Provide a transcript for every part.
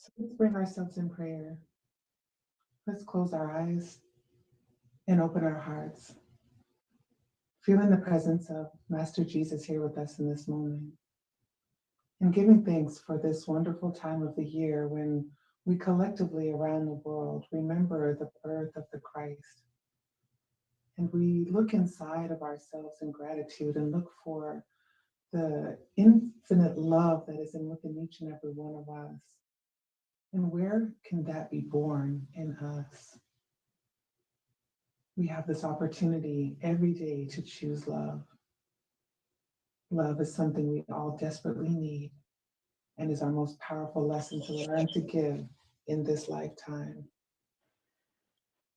So let's bring ourselves in prayer. Let's close our eyes and open our hearts, feeling the presence of Master Jesus here with us in this moment, and giving thanks for this wonderful time of the year when we collectively around the world remember the birth of the Christ. And we look inside of ourselves in gratitude and look for the infinite love that is within each and every one of us. And where can that be born in us? We have this opportunity every day to choose love. Love is something we all desperately need and is our most powerful lesson to learn to give in this lifetime.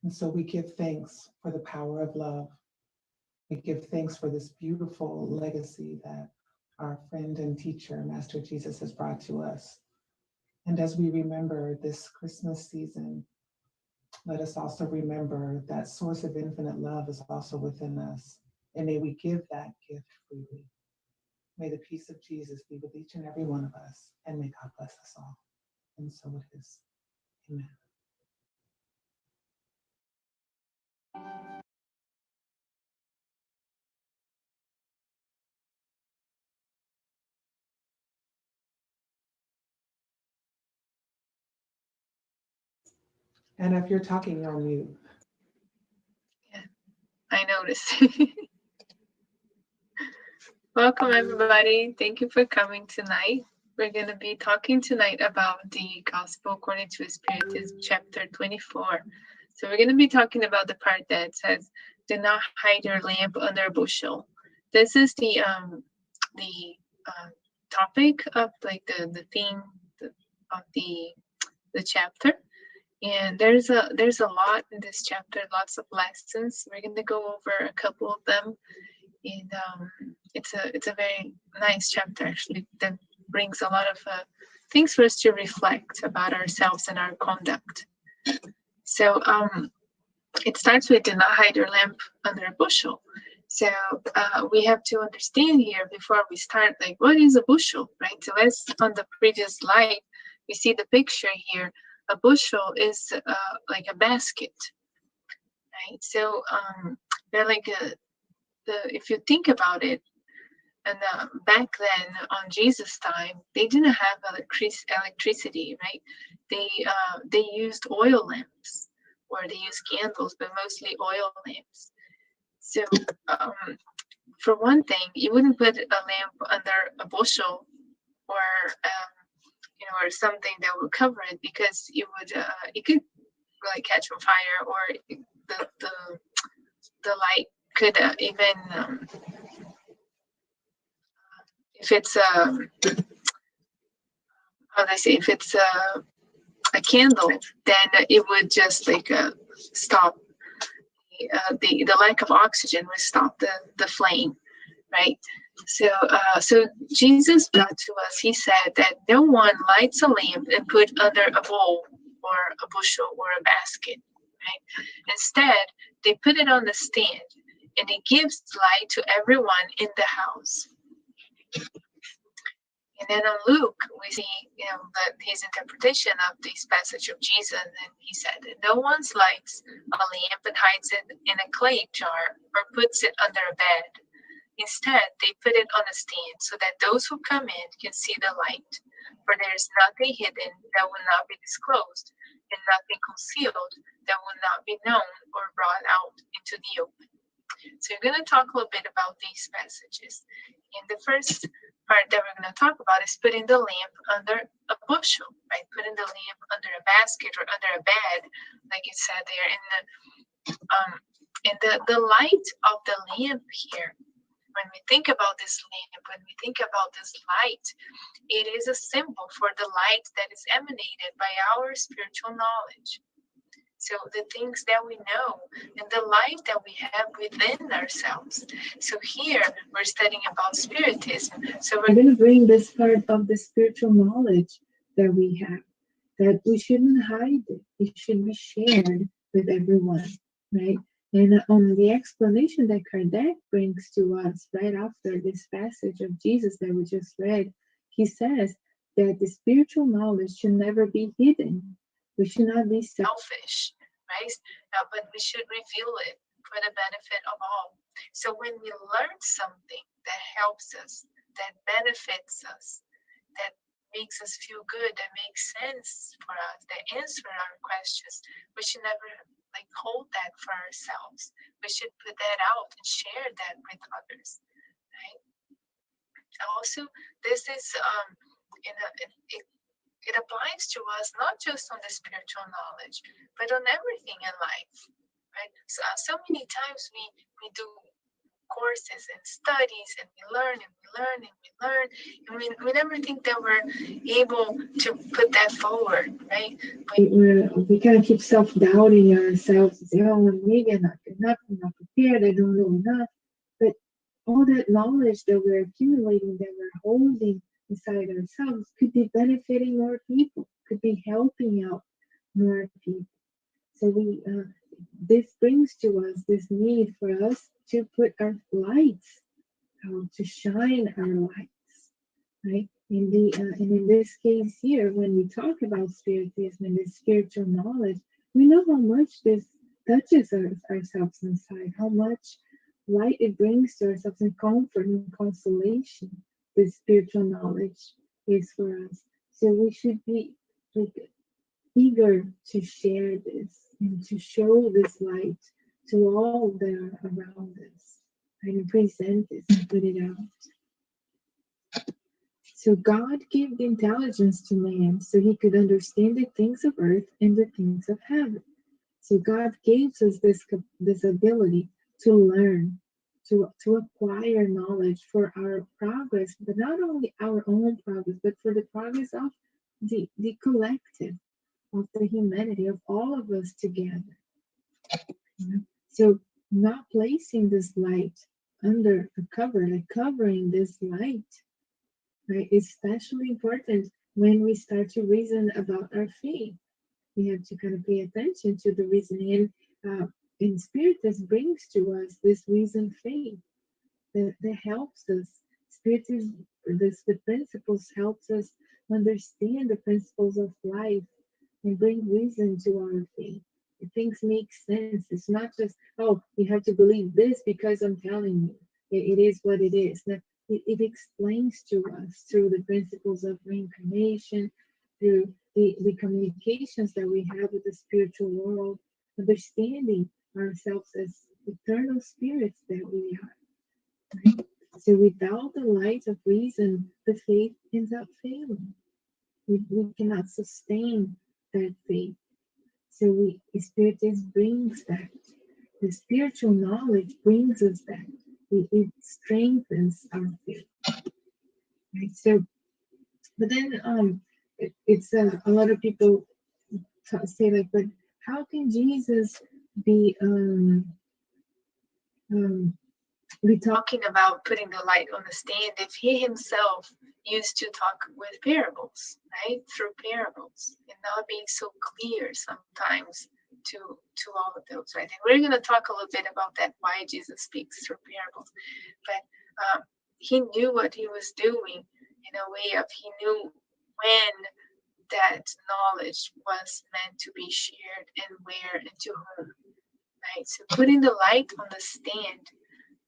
And so we give thanks for the power of love. We give thanks for this beautiful legacy that our friend and teacher, Master Jesus, has brought to us. And as we remember this Christmas season, let us also remember that source of infinite love is also within us. And may we give that gift freely. May the peace of Jesus be with each and every one of us, and may God bless us all. And so it is. Amen. And if you're talking, you're on mute. Yeah, I noticed. Welcome, everybody. Thank you for coming tonight. We're going to be talking tonight about the Gospel according to Spiritism, Chapter 24. So we're going to be talking about the part that says, "Do not hide your lamp under a bushel." This is the topic of the theme of the chapter. And there's a lot in this chapter, lots of lessons. We're going to go over a couple of them. And it's a very nice chapter, actually, that brings a lot of things for us to reflect about ourselves and our conduct. So it starts with, "Do not hide your lamp under a bushel." So we have to understand here before we start, like, what is a bushel, right? So as on the previous slide, we see the picture here. A bushel is like a basket, right? So they're like if you think about it, and back then on Jesus' time, they didn't have electricity, right? They used oil lamps, or they used candles, but mostly oil lamps. So for one thing, you wouldn't put a lamp under a bushel, or or something that would cover it, because it could really catch on fire, or the light could even if it's how do I say, if it's a candle, then it would just stop the lack of oxygen would stop the flame, right? So Jesus brought to us, he said that no one lights a lamp and put under a bowl or a bushel or a basket, right? Instead, they put it on the stand, and it gives light to everyone in the house. And then on Luke, we see, his interpretation of this passage of Jesus, and he said that no one lights a lamp and hides it in a clay jar or puts it under a bed. Instead, they put it on a stand so that those who come in can see the light. For there is nothing hidden that will not be disclosed, and nothing concealed that will not be known or brought out into the open. So we're going to talk a little bit about these passages. And the first part that we're going to talk about is putting the lamp under a bushel, right? Putting the lamp under a basket or under a bed, like it said there. And the light of the lamp here, when we think about this lamp, when we think about this light, it is a symbol for the light that is emanated by our spiritual knowledge. So the things that we know and the light that we have within ourselves. So here we're studying about Spiritism. So we're going to bring this part of the spiritual knowledge that we have, that we shouldn't hide it. It should be shared with everyone, right? And on the explanation that Kardec brings to us right after this passage of Jesus that we just read, he says that the spiritual knowledge should never be hidden. We should not be selfish, right? But we should reveal it for the benefit of all. So when we learn something that helps us, that benefits us, that makes us feel good, that makes sense for us, that answer our questions, we should never like hold that for ourselves. We should put that out and share that with others, right? Also, this is it applies to us not just on the spiritual knowledge, but on everything in life, right? So many times we do courses and studies and we learn and we learn and we learn and we never think that we're able to put that forward, right? We kind of keep self-doubting ourselves and say, oh, maybe I'm not good enough, I'm not prepared, I don't know enough. But all that knowledge that we're accumulating, that we're holding inside ourselves, could be benefiting more people, could be helping out more people. So this brings to us this need for us to put our lights out, to shine our lights, right? And in this case here, when we talk about spiritism and the spiritual knowledge, we know how much this touches ourselves inside, how much light it brings to ourselves, and comfort and consolation this spiritual knowledge is for us. So we should be like eager to share this and to show this light to all that are around us and present this and put it out. So God gave the intelligence to man so he could understand the things of earth and the things of heaven. So God gives us this ability to learn, to acquire knowledge for our progress, but not only our own progress, but for the progress of the collective, of the humanity, of all of us together. So not placing this light under a cover, like covering this light, right, is especially important when we start to reason about our faith. We have to kind of pay attention to the reasoning. And Spiritism brings to us this reasoned faith that helps us. Spiritism, the principles helps us understand the principles of life and bring reason to our faith. Things make sense. It's not just, oh, you have to believe this because I'm telling you. It is what it is. Now, it explains to us through the principles of reincarnation, through the communications that we have with the spiritual world, understanding ourselves as eternal spirits that we are. Right? So without the light of reason, the faith ends up failing. We cannot sustain that faith. So Spiritism brings that. The spiritual knowledge brings us that. It strengthens our faith. Right? So, but then it's a lot of people say like, but how can Jesus be we talking about putting the light on the stand if he himself used to talk with parables, right? Through parables and not being so clear sometimes to all of those, right? And we're going to talk a little bit about that, why Jesus speaks through parables. But he knew what he was doing in a way of he knew when that knowledge was meant to be shared and where and to whom, right? So putting the light on the stand,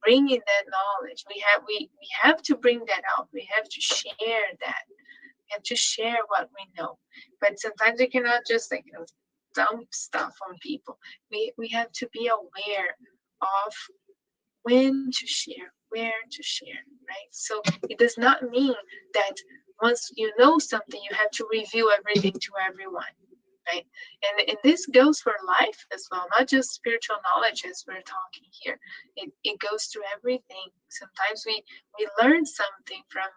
bringing that knowledge, we have to bring that out. We have to share that. We have to share what we know. But sometimes we cannot just dump stuff on people. We have to be aware of when to share, where to share, right? So it does not mean that once you know something, you have to reveal everything to everyone, right? And this goes for life as well, not just spiritual knowledge as we're talking here. It goes through everything. Sometimes we learn something from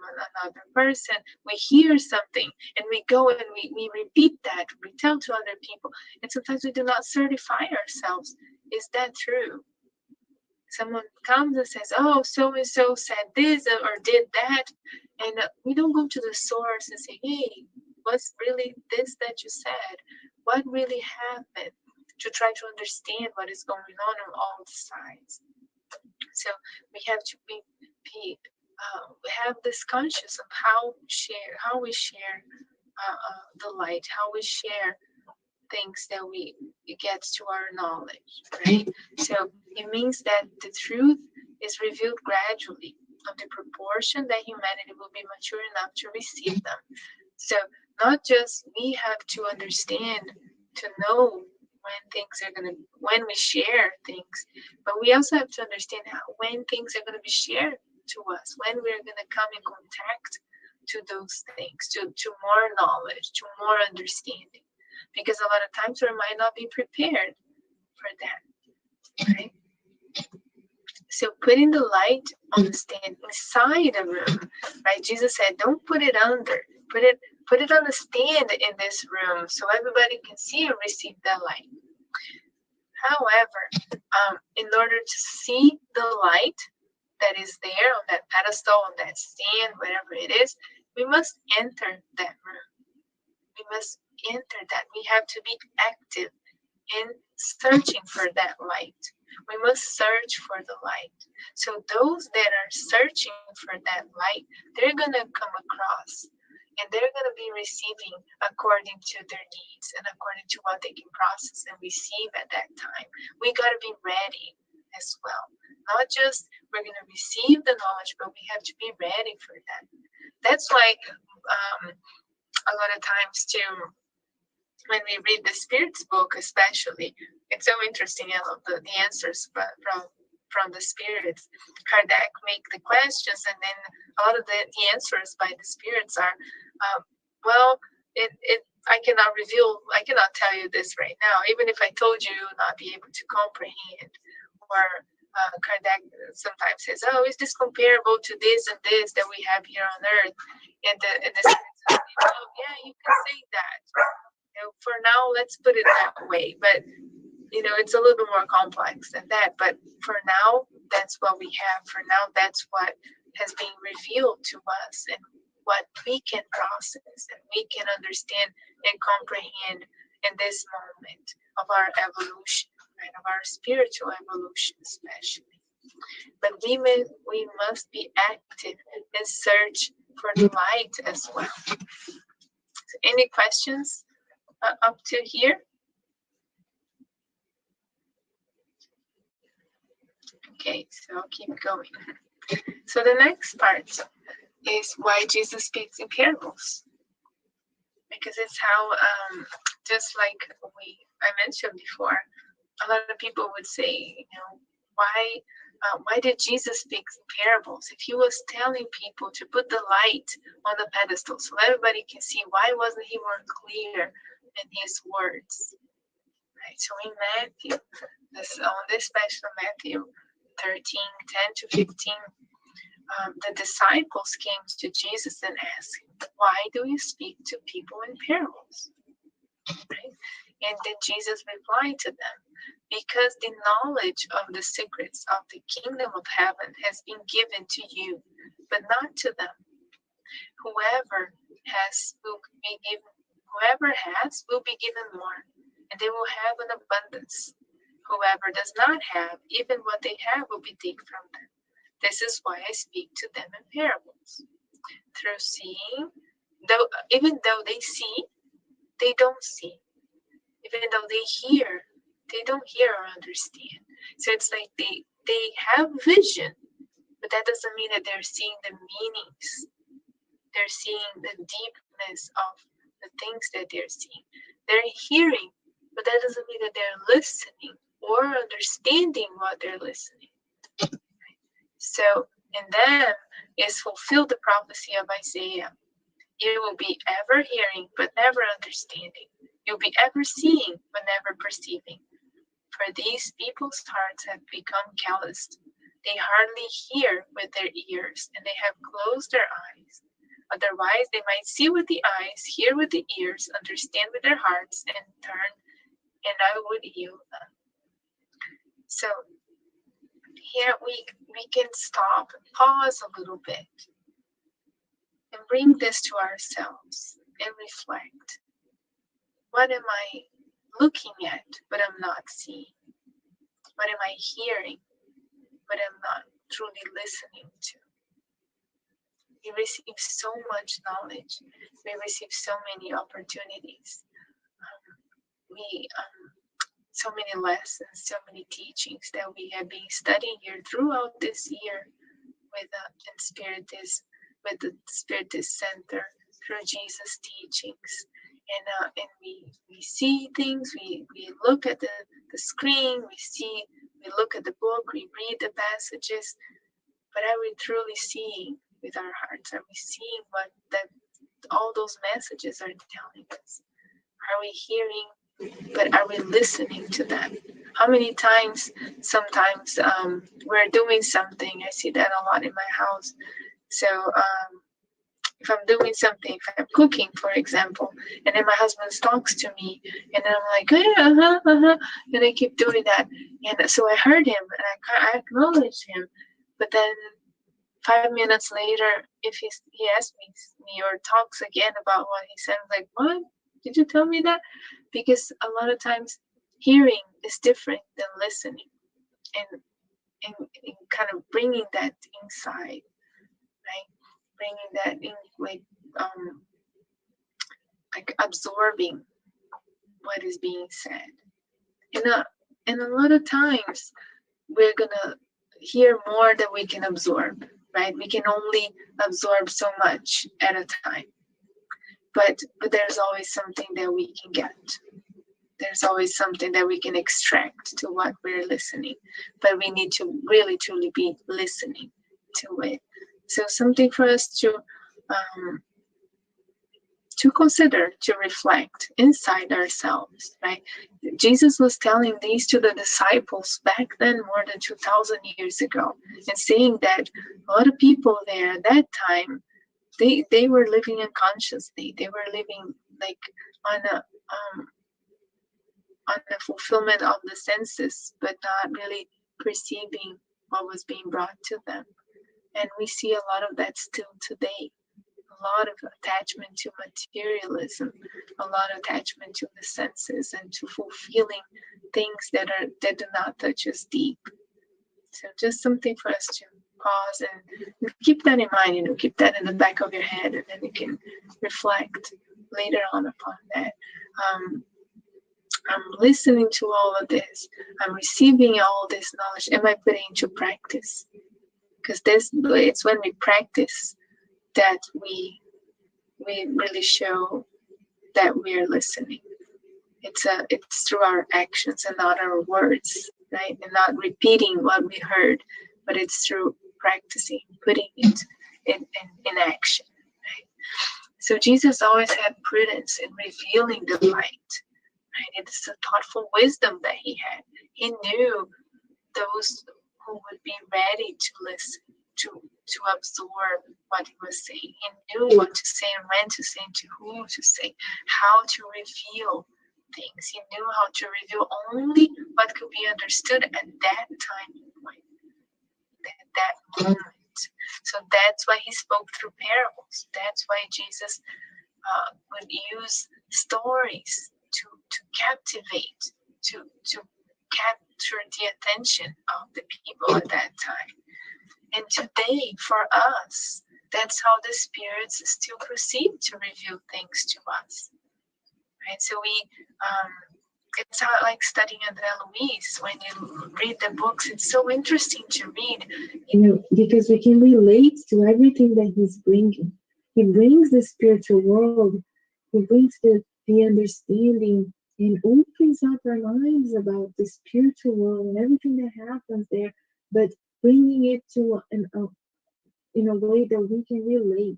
another person, we hear something, and we go and we repeat that, we tell to other people, and sometimes we do not certify ourselves. Is that true? Someone comes and says, oh, so and so said this or did that, and we don't go to the source and say, hey, what's really this that you said? What really happened? To try to understand what is going on all sides. So we have to be have this conscious of how we share the light, how we share things that it gets to our knowledge, right? So it means that the truth is revealed gradually of the proportion that humanity will be mature enough to receive them. So not just we have to understand, to know when we share things, but we also have to understand when things are going to be shared to us, when we're going to come in contact to those things, to more knowledge, to more understanding. Because a lot of times we might not be prepared for that, right? So putting the light on the stand inside a room, right? Jesus said, don't put it under, put it on the stand in this room so everybody can see and receive that light. However, in order to see the light that is there on that pedestal, on that stand, whatever it is, we must enter that room. We must enter that. We have to be active in searching for that light. We must search for the light. So those that are searching for that light, they're going to come across and they're going to be receiving according to their needs and according to what they can process and receive at that time. We got to be ready as well. Not just we're going to receive the knowledge, but we have to be ready for that. That's why a lot of times too, when we read the Spirit's book, especially, it's so interesting. I love the answers from the Spirits. Kardec make the questions, and then a lot of the answers by the Spirits are, well, I cannot tell you this right now. Even if I told you, you'll not be able to comprehend. Or Kardec sometimes says, oh, is this comparable to this and this that we have here on earth? And the Spirits say, oh, yeah, you can say that. For now, let's put it that way. But, it's a little bit more complex than that. But for now, that's what we have. For now, that's what has been revealed to us and what we can process and we can understand and comprehend in this moment of our evolution, right? Of our spiritual evolution, especially. But we must be active and search for the light as well. So any questions up to here? Okay, so I'll keep going. So the next part is why Jesus speaks in parables. Because it's how, just like I mentioned before, a lot of people would say, why did Jesus speak in parables? If he was telling people to put the light on the pedestal so everybody can see, why wasn't he more clear in his words? Right. So in Matthew, on this special Matthew 13, 10 to 15, the disciples came to Jesus and asked him, why do you speak to people in parables? Right? And then Jesus replied to them, because the knowledge of the secrets of the kingdom of heaven has been given to you, but not to them. Whoever has will be given more, and they will have an abundance. Whoever does not have, even what they have will be taken from them. This is why I speak to them in parables. Through seeing, even though they see, they don't see. Even though they hear, they don't hear or understand. So it's like they have vision, but that doesn't mean that they're seeing the meanings. They're seeing the deepness of the things that they're seeing. They're hearing, but that doesn't mean that they're listening or understanding what they're listening. So in them is fulfilled the prophecy of Isaiah. You will be ever hearing, but never understanding. You'll be ever seeing, but never perceiving. For these people's hearts have become calloused. They hardly hear with their ears, and they have closed their eyes. Otherwise, they might see with the eyes, hear with the ears, understand with their hearts, and turn, and I would heal them. So here we can stop and pause a little bit and bring this to ourselves and reflect. What am I looking at, but I'm not seeing? What am I hearing, but I'm not truly listening to? We receive so much knowledge. We receive so many opportunities. We so many lessons, so many teachings that we have been studying here throughout this year with in Spiritism, with the Spiritist Center, through Jesus' teachings. And we see things, we look at the screen, we look at the book, we read the passages, but are we truly seeing with our hearts? Are we seeing what that all those messages are telling us? Are we hearing, but are we listening to them? How many times, sometimes we're doing something, I see that a lot in my house. So if I'm doing something, if I'm cooking, for example, and then my husband talks to me, and then I'm like, oh, yeah, and I keep doing that. And so I heard him, and I acknowledged him. But then 5 minutes later, if he asks me or talks again about what he said, I'm like, what? Did you tell me that? Because a lot of times hearing is different than listening, and kind of bringing that inside, right? Bringing that in, like absorbing what is being said. And a lot of times we're gonna hear more than we can absorb, right? We can only absorb so much at a time. But there's always something that we can get. There's always something that we can extract to what we're listening. But we need to really truly be listening to it. So something for us to consider, to reflect inside ourselves, right? Jesus was telling these to the disciples back then, more than 2,000 years ago, and saying that a lot of people there at that time, they were living unconsciously. They were living like on a fulfillment of the senses, but not really perceiving what was being brought to them. And we see a lot of that still today. A lot of attachment to materialism, a lot of attachment to the senses and to fulfilling things that do not touch us deep. So just something for us to pause and keep that in mind, keep that in the back of your head, and then you can reflect later on upon that. I'm listening to all of this. I'm receiving all this knowledge. Am I putting into practice? Because it's when we practice that we really show that we are listening. It's through our actions and not our words, right? And not repeating what we heard, but it's through practicing, putting it in action, right? So Jesus always had prudence in revealing the light, right? It's a thoughtful wisdom that he had. He knew those who would be ready to listen, to absorb what he was saying. He knew what to say and when to say and to whom to say, how to reveal things. He knew how to reveal only what could be understood at that time point, at that moment. So that's why he spoke through parables. That's why Jesus would use stories to captivate, to capture the attention of the people at that time. And today, for us, that's how the spirits still proceed to reveal things to us, right? So it's not like studying André Luiz. When you read the books, it's so interesting to read. Because we can relate to everything that he's bringing. He brings the spiritual world. He brings the understanding and opens up our minds about the spiritual world and everything that happens there, but bringing it to in a way that we can relate,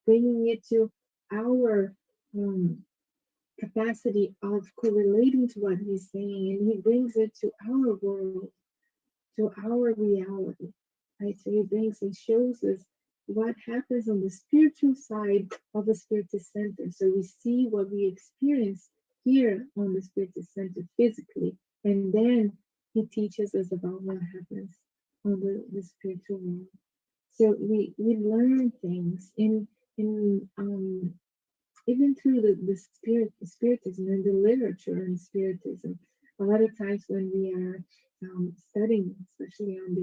bringing it to our capacity of correlating to what he's saying, and he brings it to our world, to our reality, right? So he brings and shows us what happens on the spiritual side of the Spiritist Center. So we see what we experience here on the Spiritist Center physically, and then he teaches us about what happens on the spiritual world. So we learn things in even through the spiritism and the literature in spiritism. A lot of times when we are studying, especially on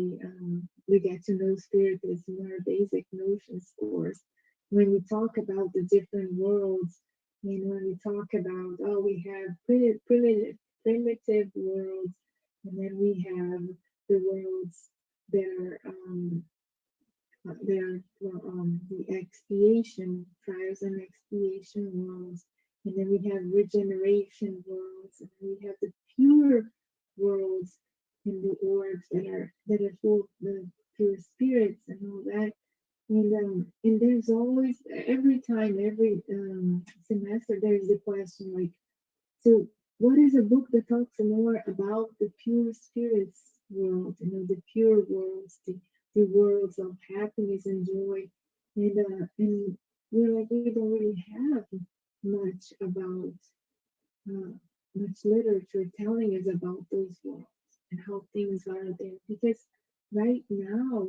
the get to know Spiritism, our basic notions course, when we talk about the different worlds, and when we talk about, oh, we have primitive worlds, and then we have the worlds that are the expiation, trials and expiation worlds, and then we have regeneration worlds, and we have the pure worlds in the orbs that are full of the pure spirits and all that. And there's always every time, every semester, there's a question like, so what is a book that talks more about the pure spirits world, the pure worlds, the worlds of happiness and joy, and we're like we don't really have much about uh, much literature telling us about those worlds and how things are there. Because right now,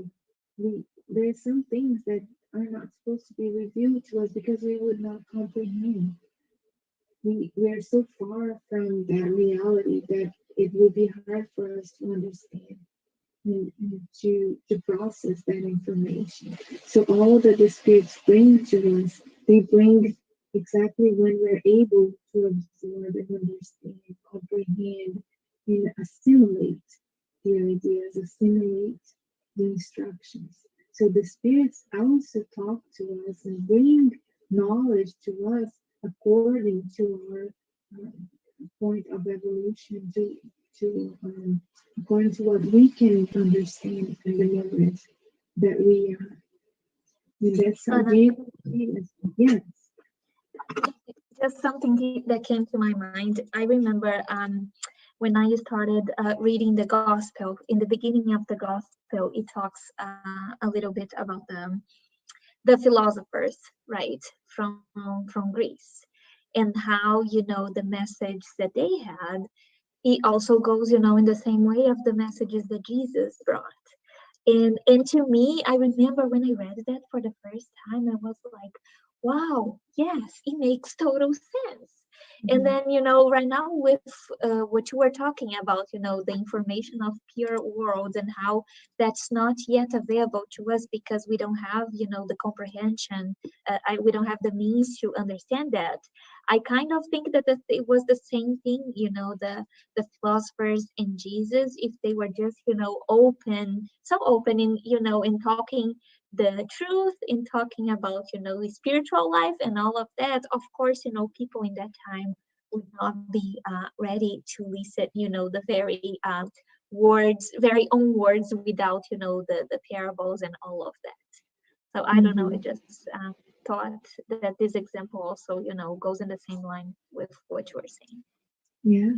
there's some things that are not supposed to be revealed to us because we would not comprehend. We are so far from that reality that it will be hard for us to understand and to process that information. So all that the spirits bring to us, they bring exactly when we're able to absorb and understand, comprehend, and assimilate the ideas, assimilate the instructions. So the spirits also talk to us and bring knowledge to us according to our point of evolution, to according to what we can understand in the moment that we are. And that's how And we yes. just something that came to my mind. I remember when I started reading the gospel, in the beginning of the gospel, it talks a little bit about the philosophers, right, from Greece, and how the message that they had, it also goes in the same way of the messages that Jesus brought. And to me, I remember when I read that for the first time, I was like, wow, yes, it makes total sense. And then, right now with what you were talking about, the information of pure worlds and how that's not yet available to us because we don't have, the comprehension, we don't have the means to understand that. I kind of think that it was the same thing, the philosophers and Jesus, if they were just, open, so open in talking the truth, in talking about the spiritual life and all of that. Of course, people in that time would not be ready to listen the very words, very own words, without the parables and all of that. So I don't know, I just thought that this example also goes in the same line with what you were saying. Yeah,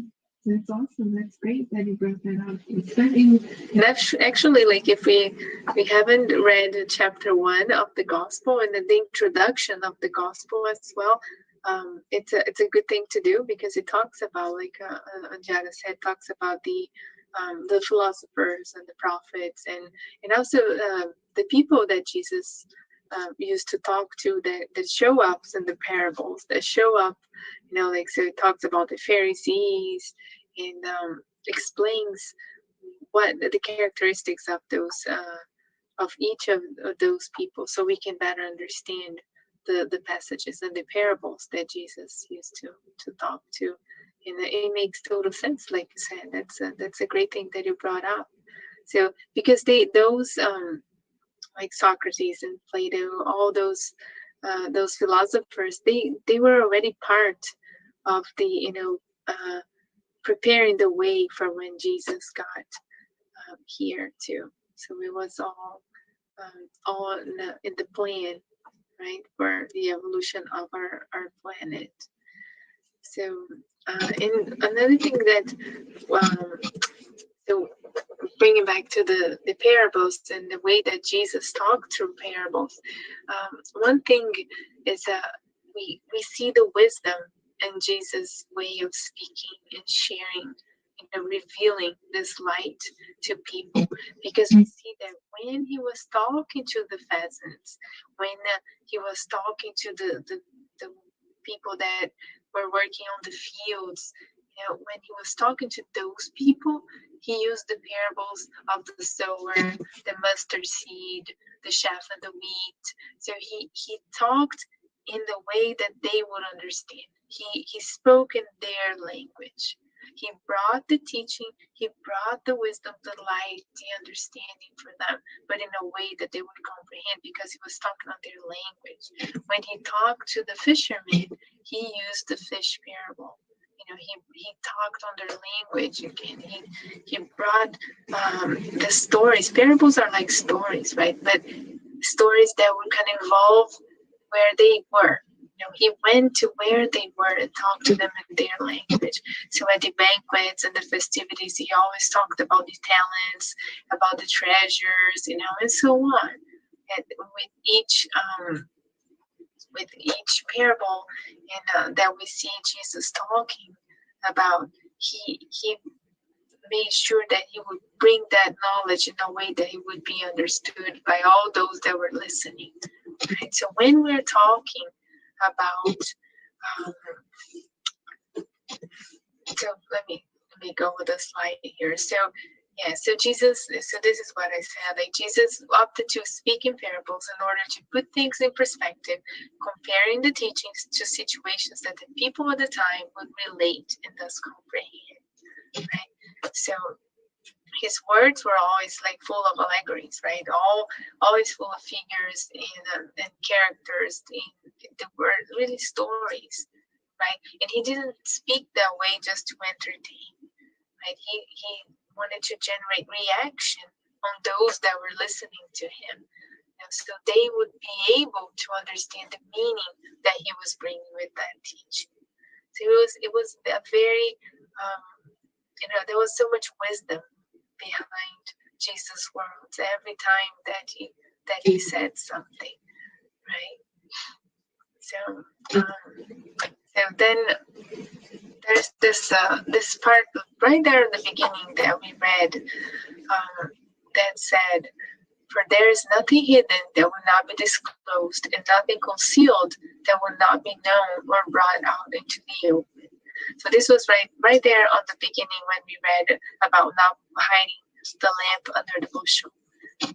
that's awesome. That's great that you brought that up. Especially, That's actually, like, if we haven't read chapter 1 of the gospel and then the introduction of the gospel as well, it's a good thing to do, because it talks about, like Anjana said, talks about the philosophers and the prophets, and also the people that Jesus used to talk to, that show up in the parables, that show up, like, so it talks about the Pharisees, and explains what the characteristics of those of each of those people, so we can better understand the passages and the parables that Jesus used to talk to. And it makes total sense, like you said. That's a great thing that you brought up. So because those like Socrates and Plato, all those philosophers, they were already part of the preparing the way for when Jesus got here too. So it was all in the plan, right, for the evolution of our planet. So and another thing that so bringing back to the parables and the way that Jesus talked through parables, one thing is we see the wisdom in Jesus' way of speaking and sharing, revealing this light to people, because we see that when he was talking to the pheasants, when he was talking to the people that were working on the fields, When he was talking to those people, he used the parables of the sower, the mustard seed, the chaff and the wheat. So he talked in the way that they would understand. He spoke in their language. He brought the teaching, he brought the wisdom, the light, the understanding for them, but in a way that they would comprehend because he was talking on their language. When he talked to the fishermen, he used the fish parable. He talked on their language again. He brought the stories. Parables are like stories, right? But stories that would kind of involve where they were. He went to where they were and talked to them in their language. So at the banquets and the festivities, he always talked about the talents, about the treasures, and so on. And with each parable that we see Jesus talking about, he made sure that he would bring that knowledge in a way that it would be understood by all those that were listening. Right? So when we're talking about, so let me go with the slide here. So Jesus, so this is what I said, like Jesus opted to speak in parables in order to put things in perspective, comparing the teachings to situations that the people at the time would relate and thus comprehend, right? So his words were always like full of allegories, right? Always full of figures and characters. They were really stories, right? And he didn't speak that way just to entertain, right? He wanted to generate reaction on those that were listening to him, so they would be able to understand the meaning that he was bringing with that teaching. So it was a very there was so much wisdom behind Jesus' words every time that he said something, right? So then there's this part right there in the beginning that we read that said, "For there is nothing hidden that will not be disclosed, and nothing concealed that will not be known or brought out into the open." So this was right there on the beginning when we read about not hiding the lamp under the bushel,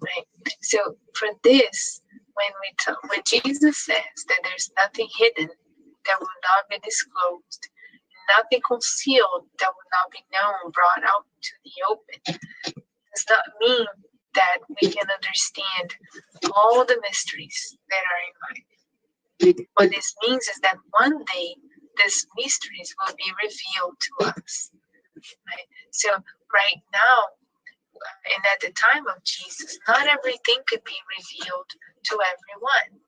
right? So for this, when Jesus says that there's nothing hidden that will not be disclosed, nothing concealed that will not be known, brought out to the open, does not mean that we can understand all the mysteries that are in life. What this means is that one day these mysteries will be revealed to us, right? So right now, and at the time of Jesus, not everything could be revealed to everyone,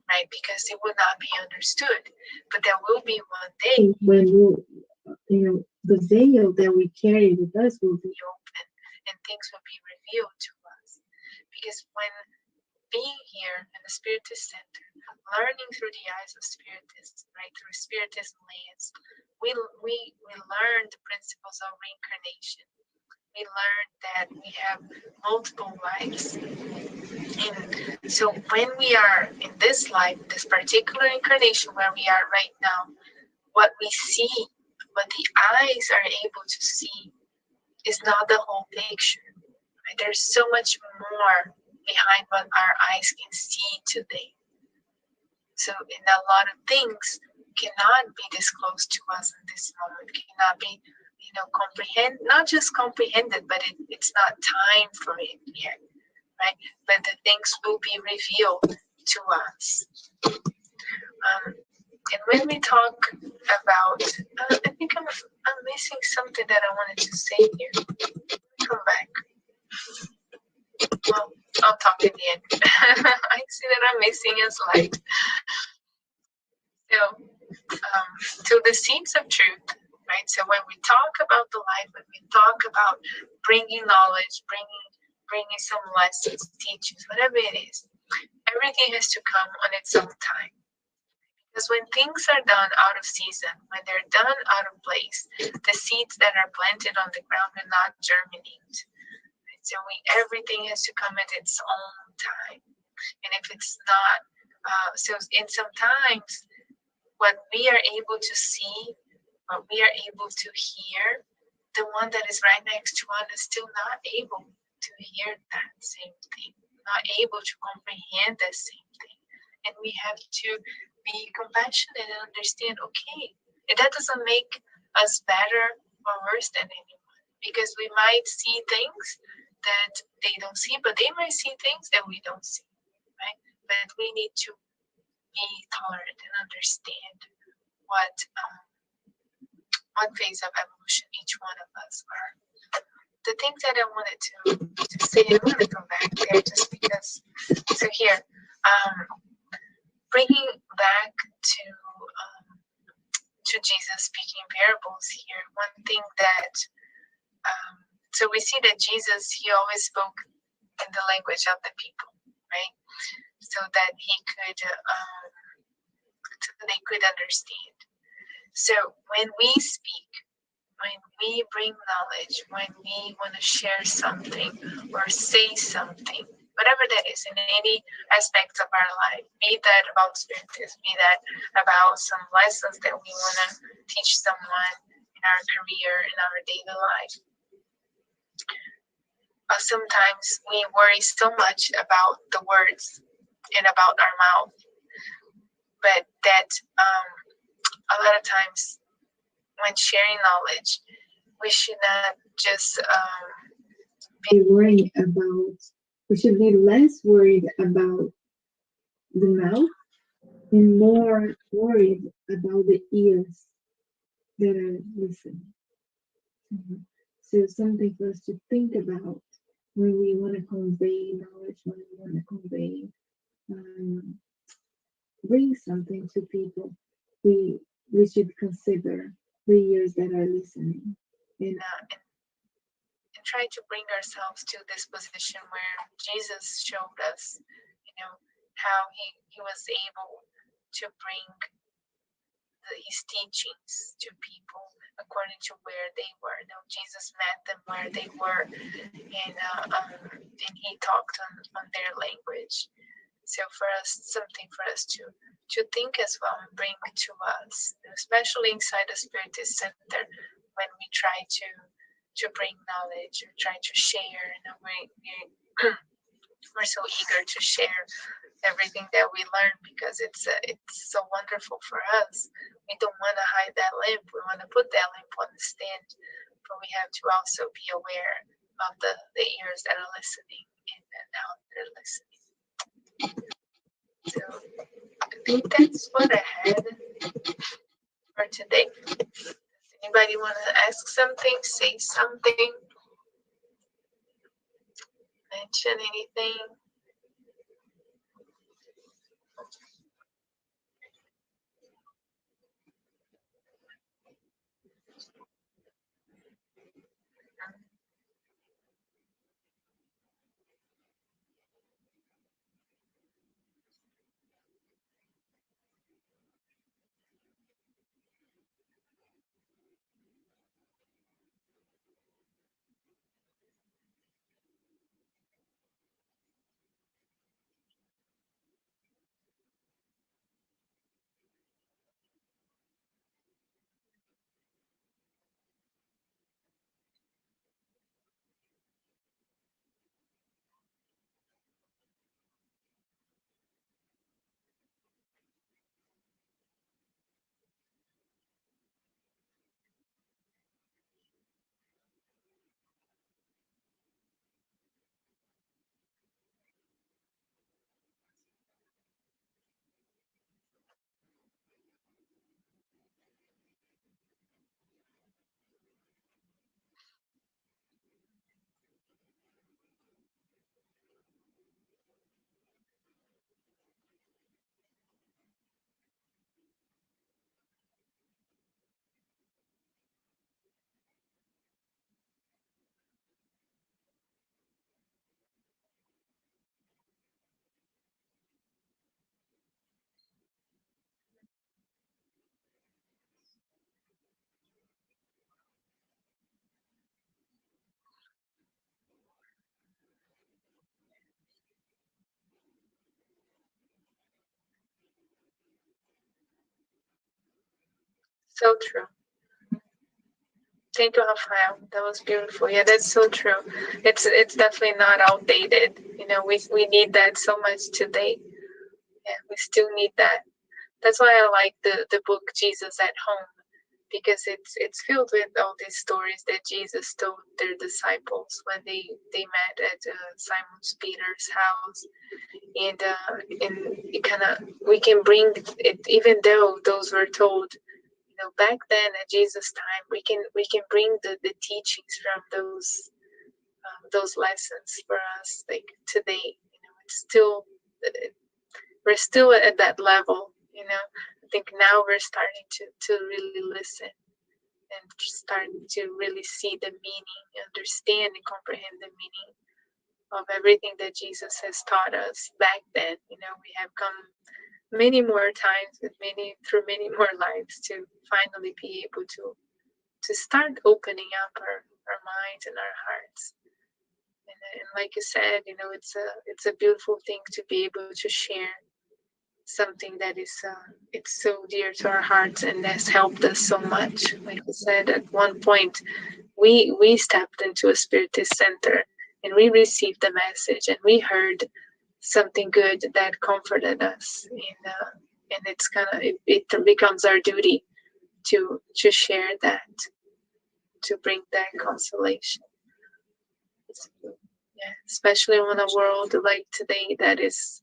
right? Because it will not be understood. But there will be one day when the veil that we carry with us will be open and things will be revealed to us. Because when being here in the Spiritist Center, learning through the eyes of Spiritism, right, through Spiritism lens, we learn the principles of reincarnation. We learn that we have multiple lives. And so when we are in this life, this particular incarnation where we are right now, what we see, what the eyes are able to see, is not the whole picture. Right? There's so much more behind what our eyes can see today. So in a lot of things cannot be disclosed to us in this moment, cannot be not just comprehended, but it's not time for it yet, right? But the things will be revealed to us. And when we talk about, I think I'm missing something that I wanted to say here. Let me come back. Well, I'll talk at the end. I see that I'm missing a slide. So the seeds of truth, right? So when we talk about the life, when we talk about bringing knowledge, bringing some lessons, teachings, whatever it is, everything has to come on its own time. Because when things are done out of season, when they're done out of place, the seeds that are planted on the ground will not germinate. Right? So everything has to come at its own time. And if it's not, so in sometimes what we are able to see but we are able to hear, the one that is right next to us is still not able to hear that same thing, not able to comprehend the same thing. And we have to be compassionate and understand, okay, that doesn't make us better or worse than anyone, because we might see things that they don't see, but they might see things that we don't see, right? But we need to be tolerant and understand what phase of evolution each one of us are. The things that I wanted to say, I'm going to come back there just because. So here, bringing back to Jesus speaking parables here, one thing that, so we see that Jesus, he always spoke in the language of the people, right? So that they could understand. So when we speak, when we bring knowledge, when we want to share something or say something, whatever that is in any aspect of our life, be that about spiritism, be that about some lessons that we want to teach someone in our career, in our daily life. Sometimes we worry so much about the words and about our mouth, but that a lot of times when sharing knowledge, we should not just be worried about, we should be less worried about the mouth and more worried about the ears that are listening. So something for us to think about when we want to convey knowledge, when we want to convey, bring something to people, we should consider the ears that are listening. And try to bring ourselves to this position where Jesus showed us, how he was able to bring his teachings to people according to where they were. Jesus met them where they were, and he talked on their language. So for us, something for us to think as well and bring to us, especially inside the Spiritist Center, when we try to bring knowledge or try to share, and we're so eager to share everything that we learn because it's so wonderful for us. We don't want to hide that lamp. We want to put that lamp on the stand, but we have to also be aware of the ears that are listening and how they're listening. So I think that's what I had for today. Does anybody want to ask something, say something, mention anything? So true. Thank you, Rafael. That was beautiful. Yeah, that's so true. It's definitely not outdated. You know, we need that so much today. Yeah, we still need that. That's why I like the book Jesus at Home, because it's filled with all these stories that Jesus told their disciples when they met at Simon Peter's house, and it kind of, we can bring it, even though those were told, you know, back then at Jesus' time, we can bring the teachings from those lessons for us, like today. You know, it's still, we're still at that level. You know, I think now we're starting to really listen and start to really see the meaning, understand and comprehend the meaning of everything that Jesus has taught us back then. You know, we have come many more times with through many more lives to finally be able to start opening up our minds and our hearts. And like you said, you know, it's a beautiful thing to be able to share something that is it's so dear to our hearts and has helped us so much. Like you said, at one point we stepped into a spiritist center and we received the message and we heard something good that comforted us, and it's kind of, it becomes our duty to share that, to bring that consolation. Yeah, especially in a world like today that is,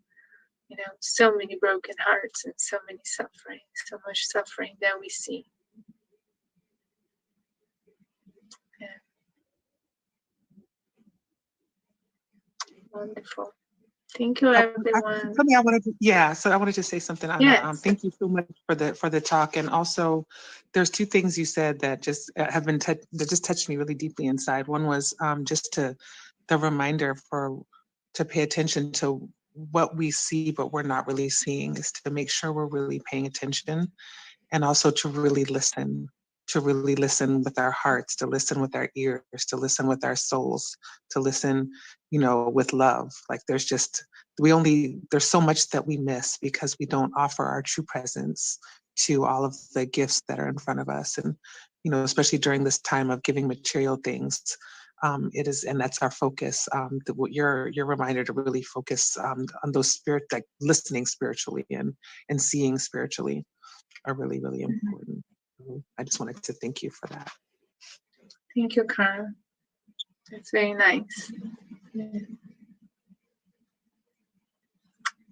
you know, so many broken hearts and so many suffering, so much suffering that we see. Yeah. Wonderful. Thank you, everyone. Something I wanted to, yeah, so I wanted to say something, Anna. Yes. Thank you so much for the talk. And also, there's two things you said that just have been that just touched me really deeply inside. One was just the reminder to pay attention to what we see, but we're not really seeing, is to make sure we're really paying attention, and also to really listen with our hearts, to listen with our ears, to listen with our souls, to listen, you know, with love. Like there's so much that we miss because we don't offer our true presence to all of the gifts that are in front of us. And, you know, especially during this time of giving material things, it is, and that's our focus. Your reminder to really focus on those like listening spiritually and seeing spiritually are really, really important. I just wanted to thank you for that. Thank you, Carl. That's very nice. Yeah.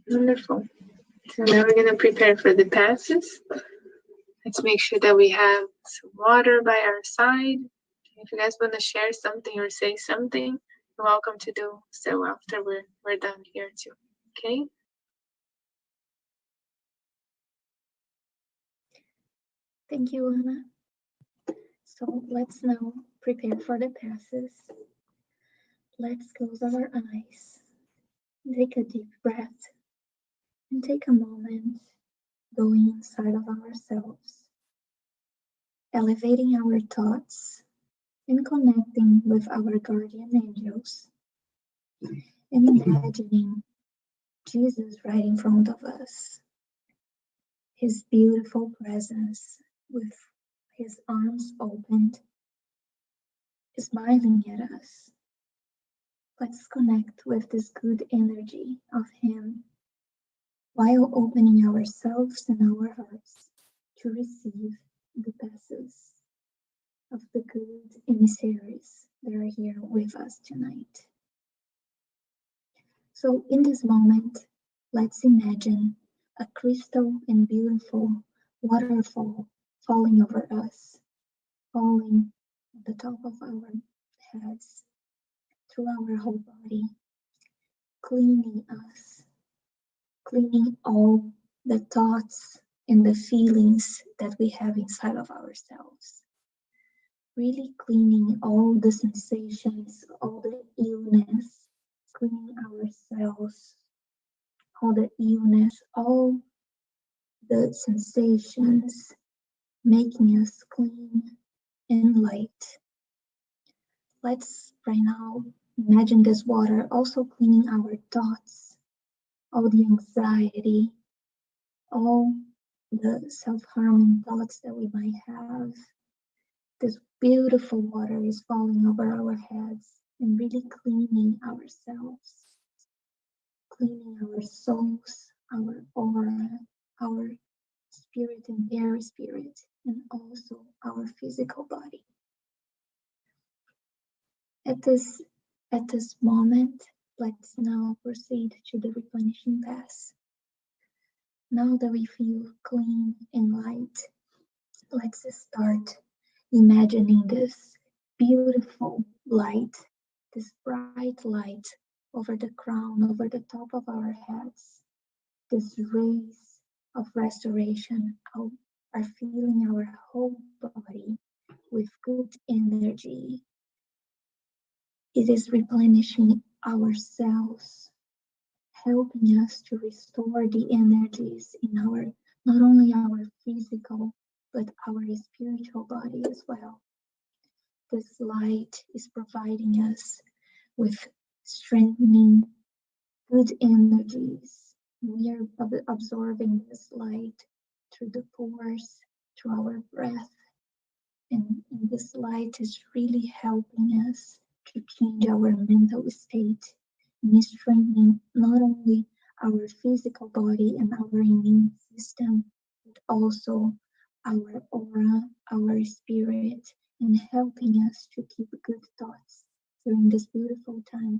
Wonderful. So now we're going to prepare for the passes. Let's make sure that we have some water by our side. If you guys want to share something or say something, you're welcome to do so after we're done here too. Okay? Thank you, Anna. So let's now prepare for the passes. Let's close our eyes, take a deep breath, and take a moment going inside of ourselves, elevating our thoughts and connecting with our guardian angels, and imagining Jesus right in front of us, his beautiful presence with his arms opened, smiling at us. Let's connect with this good energy of him while opening ourselves and our hearts to receive the passes of the good emissaries that are here with us tonight. So in this moment, let's imagine a crystal and beautiful waterfall falling over us, falling at the top of our heads, through our whole body, cleaning us, cleaning all the thoughts and the feelings that we have inside of ourselves. Really cleaning all the sensations, all the illness, cleaning ourselves, all the illness, all the sensations, making us clean and light. Let's right now imagine this water also cleaning our thoughts, all the anxiety, all the self-harming thoughts that we might have. This beautiful water is falling over our heads and really cleaning ourselves, cleaning our souls, our aura, our spirit and very spirit, and also our physical body. At this moment, let's now proceed to the replenishing pass. Now that we feel clean and light, let's start imagining this beautiful light, this bright light over the crown, over the top of our heads. This rays of restoration are filling our whole body with good energy. It is replenishing ourselves, helping us to restore the energies in not only our physical, but our spiritual body as well. This light is providing us with strengthening good energies. We are absorbing this light through the pores, through our breath, and this light is really helping us to change our mental state and strengthening not only our physical body and our immune system, but also our aura, our spirit, and helping us to keep good thoughts during this beautiful time.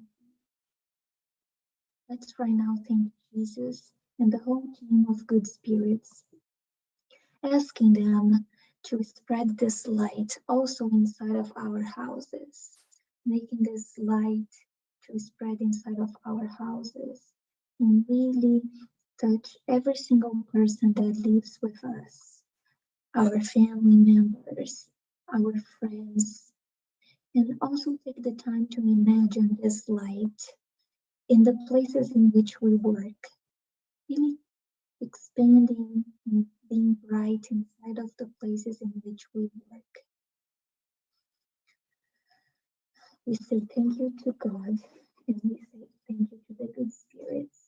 Let's right now thank Jesus and the whole team of good spirits, asking them to spread this light also inside of our houses, making this light to spread inside of our houses and really touch every single person that lives with us, our family members, our friends, and also take the time to imagine this light in the places in which we work, really expanding and being bright inside of the places in which we work. We say thank you to God, and we say thank you to the good spirits.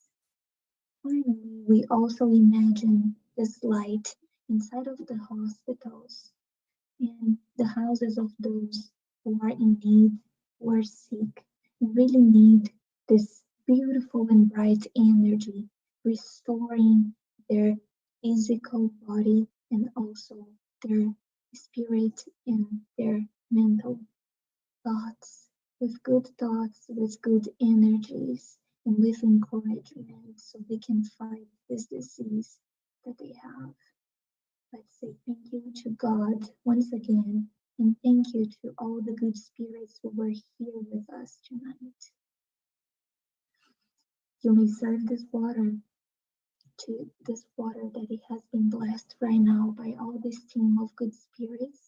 Finally, we also imagine this light inside of the hospitals and the houses of those who are in need, who are sick, and really need this beautiful and bright energy, restoring their physical body and also their spirit and their mental thoughts, with good energies, and with encouragement so they can fight this disease that they have. Let's say thank you to God once again, and thank you to all the good spirits who were here with us tonight. You may serve this water that it has been blessed right now by all this team of good spirits.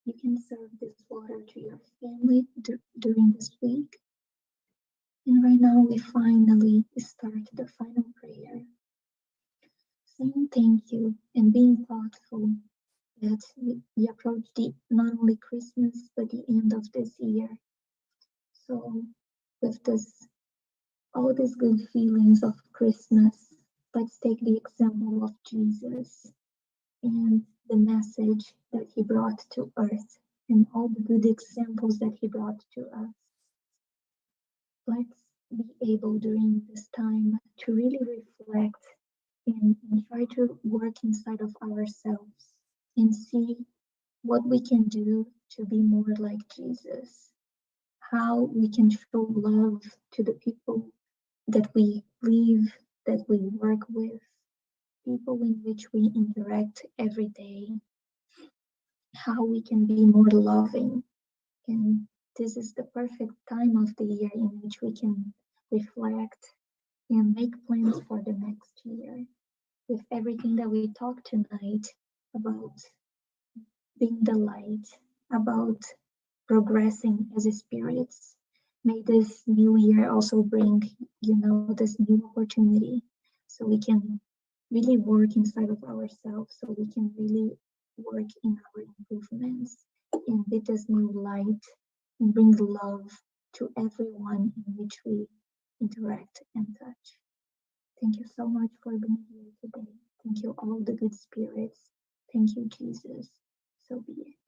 You can serve this water to your family during this week. And right now we finally start the final prayer, saying thank you and being thoughtful that we approach not only Christmas but the end of this year. So with all these good feelings of Christmas, let's take the example of Jesus and the message that he brought to earth and all the good examples that he brought to us. Let's be able during this time to really reflect and try to work inside of ourselves and see what we can do to be more like Jesus, how we can show love to the people that we live, that we work with, people in which we interact every day, how we can be more loving. And this is the perfect time of the year in which we can reflect and make plans for the next year. With everything that we talked tonight about being the light, about progressing as spirits, may this new year also bring, this new opportunity so we can really work inside of ourselves, so we can really work in our improvements and with this new light and bring love to everyone in which we interact and touch. Thank you so much for being here today. Thank you, all the good spirits. Thank you, Jesus. So be it.